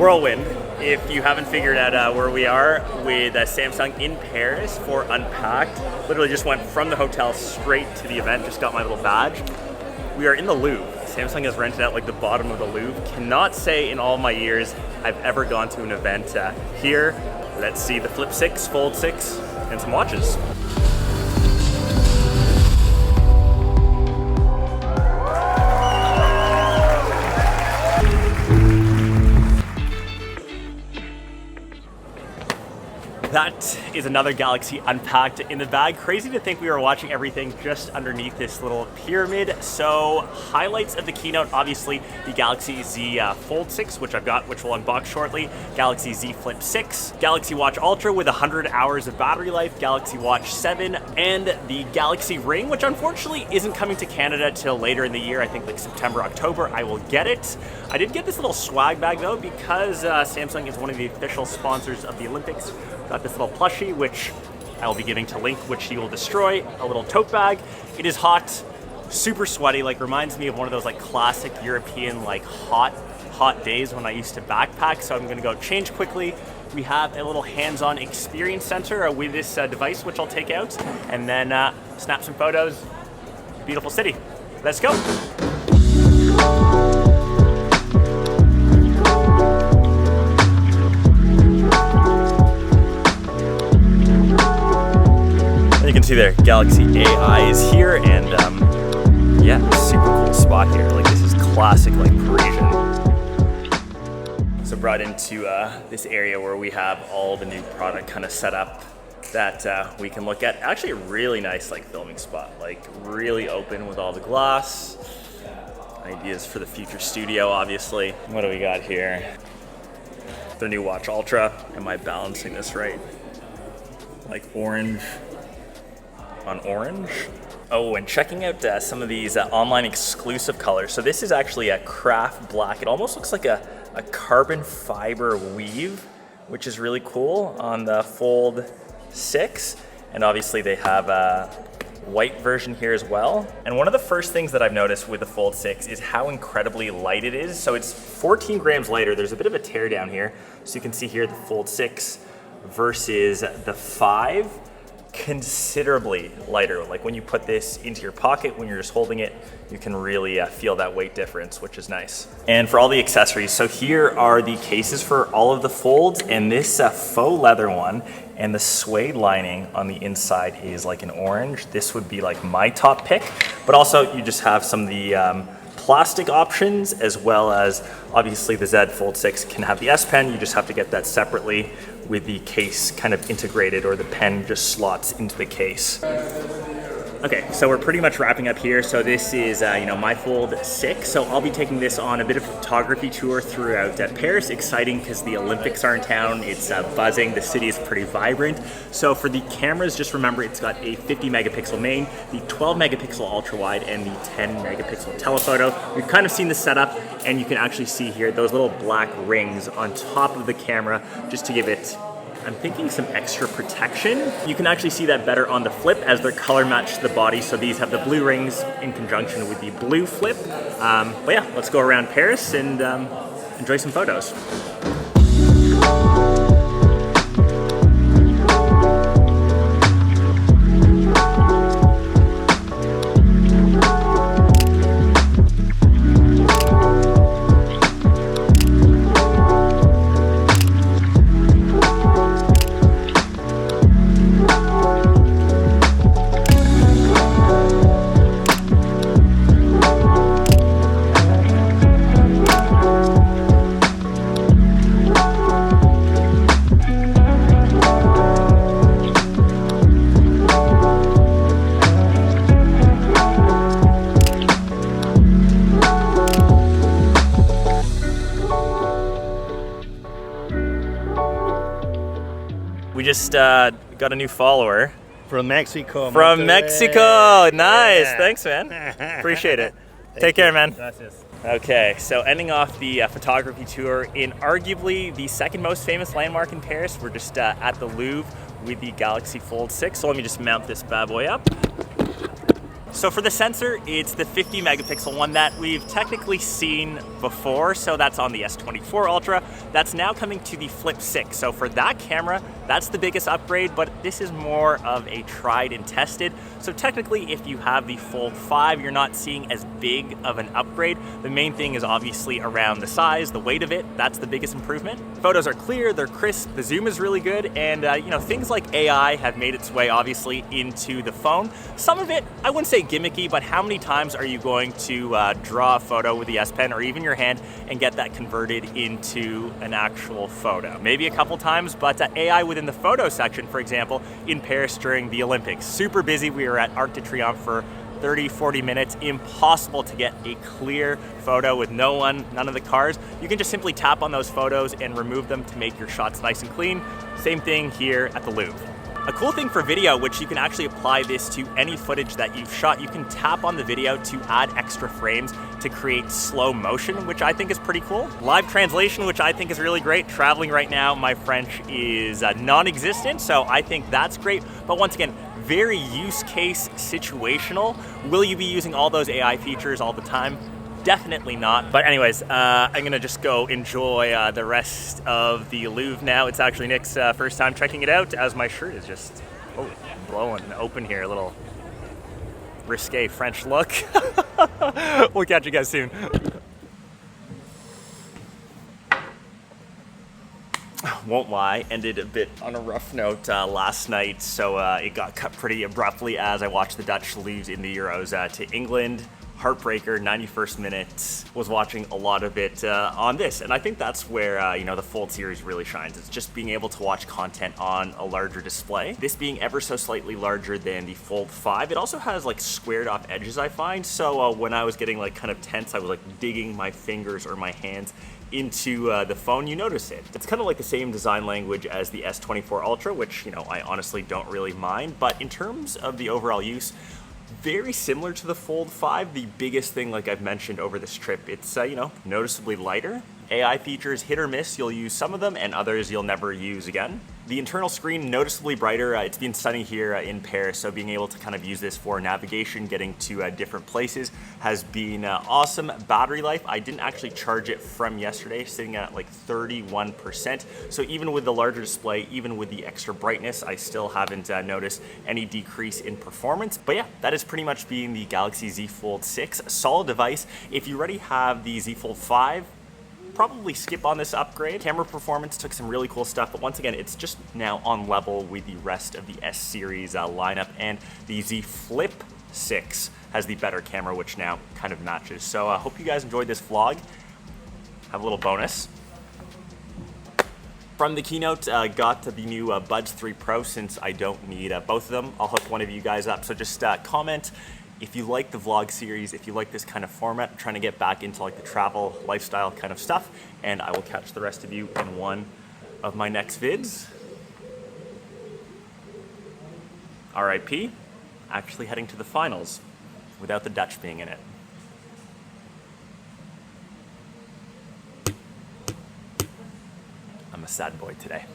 whirlwind. If you haven't figured out where we are with Samsung in Paris for Unpacked, literally just went from the hotel straight to the event, just got my little badge. We are in the Louvre. Samsung has rented out like the bottom of the Louvre. Cannot say in all my years I've ever gone to an event here. Let's see the Flip 6, Fold 6, and some watches. That is another Galaxy Unpacked in the bag. Crazy to think we were watching everything just underneath this little pyramid. So highlights of the keynote, obviously the Galaxy Z Fold 6, which I've got, which we'll unbox shortly, Galaxy Z Flip 6, Galaxy Watch Ultra with 100 hours of battery life, Galaxy Watch 7, and the Galaxy Ring, which unfortunately isn't coming to Canada till later in the year. I think like September, October, I will get it. I did get this little swag bag though, because Samsung is one of the official sponsors of the Olympics. Got this little plushie, which I will be giving to Link, which he will destroy. A little tote bag. It is hot, super sweaty, like reminds me of one of those like classic European like hot days when I used to backpack. So I'm gonna go change quickly. We have a little hands-on experience center with this device, which I'll take out, and then snap some photos. Beautiful city. Let's go. You can see there, Galaxy AI is here, and yeah, super cool spot here. Like this is classic, like Parisian. So brought into this area where we have all the new product kind of set up that we can look at. Actually, a really nice like filming spot, like really open with all the glass. Ideas for the future studio, obviously. What do we got here? The new Watch Ultra. Am I balancing this right? Like orange on orange. Oh, and checking out some of these online exclusive colors. So this is actually a craft black. It almost looks like a carbon fiber weave, which is really cool on the Fold 6. And obviously they have a white version here as well. And one of the first things that I've noticed with the Fold 6 is how incredibly light it is. So it's 14 grams lighter. There's a bit of a tear down here. So you can see here the Fold 6 versus the 5. Considerably lighter. Like when you put this into your pocket, when you're just holding it, you can really feel that weight difference, which is nice. And for all the accessories, so here are the cases for all of the folds, and this faux leather one and the suede lining on the inside is like an orange. This would be like my top pick, but also you just have some of the plastic options, as well as obviously the Z Fold 6 can have the S Pen. You just have to get that separately with the case kind of integrated, or the pen just slots into the case. Okay, so we're pretty much wrapping up here. So this is, my Fold 6. So I'll be taking this on a bit of a photography tour throughout Paris. Exciting because the Olympics are in town. It's buzzing. The city is pretty vibrant. So for the cameras, just remember it's got a 50 megapixel main, the 12 megapixel ultra wide, and the 10 megapixel telephoto. We've kind of seen the setup, and you can actually see here those little black rings on top of the camera just to give it, I'm thinking, some extra protection. You can actually see that better on the Flip as they're color matched to the body. So these have the blue rings in conjunction with the blue Flip. But yeah, let's go around Paris and enjoy some photos. We just got a new follower. From Mexico. From Mexico. Nice. Yeah. Thanks, man. Appreciate it. Take care, man. Gracias. Okay, so ending off the photography tour in arguably the second most famous landmark in Paris. We're just at the Louvre with the Galaxy Fold 6. So let me just mount this bad boy up. So for the sensor, it's the 50 megapixel one that we've technically seen before. So that's on the S24 Ultra. That's now coming to the Flip 6. So for that camera, that's the biggest upgrade, but this is more of a tried and tested. So technically, if you have the Fold 5, you're not seeing as big of an upgrade. The main thing is obviously around the size, the weight of it. That's the biggest improvement. Photos are clear, they're crisp, the zoom is really good, and things like AI have made its way obviously into the phone. Some of it, I wouldn't say gimmicky, but how many times are you going to draw a photo with the S Pen or even your hand and get that converted into an actual photo? Maybe a couple times, but AI within the photo section, for example, in Paris during the Olympics, super busy. We were at Arc de Triomphe for 30-40 minutes, impossible to get a clear photo with none of the cars. You can just simply tap on those photos and remove them to make your shots nice and clean. Same thing here at the Louvre. A cool thing for video, which you can actually apply this to any footage that you've shot, you can tap on the video to add extra frames to create slow motion, which I think is pretty cool. Live translation, which I think is really great. Traveling right now, my French is non-existent, so I think that's great. But once again, very use case situational. Will you be using all those AI features all the time? Definitely not. But anyways, I'm gonna just go enjoy the rest of the Louvre now. It's actually Nick's first time checking it out, as my shirt is just blowing open here. A little risque French look. We'll catch you guys soon. Won't lie, ended a bit on a rough note last night, so it got cut pretty abruptly as I watched the Dutch lose in the Euros to England. Heartbreaker, 91st minute. Was watching a lot of it on this, and I think that's where the Fold series really shines. It's just being able to watch content on a larger display. This being ever so slightly larger than the Fold 5. It also has like squared off edges, I find. So when I was getting like kind of tense, I was like digging my fingers or my hands into the phone. You notice it. It's kind of like the same design language as the S24 Ultra, which I honestly don't really mind. But in terms of the overall use, very similar to the Fold 5. The biggest thing, like I've mentioned over this trip, it's noticeably lighter. AI features hit or miss. You'll use some of them and others you'll never use again. The internal screen noticeably brighter. It's been sunny here in Paris, so being able to kind of use this for navigation, getting to different places has been awesome. Battery life, I didn't actually charge it from yesterday, sitting at like 31%. So even with the larger display, even with the extra brightness, I still haven't noticed any decrease in performance. But yeah, that is pretty much being the Galaxy Z Fold 6. Solid device. If you already have the Z Fold 5, probably skip on this upgrade. Camera performance took some really cool stuff, but once again, it's just now on level with the rest of the S series lineup, and the Z Flip 6 has the better camera, which now kind of matches. So I hope you guys enjoyed this vlog. Have a little bonus. From the keynote, got the new Buds 3 Pro, since I don't need both of them. I'll hook one of you guys up, so just comment if you like the vlog series, if you like this kind of format. I'm trying to get back into like the travel, lifestyle kind of stuff, and I will catch the rest of you in one of my next vids. RIP, actually heading to the finals without the Dutch being in it. I'm a sad boy today.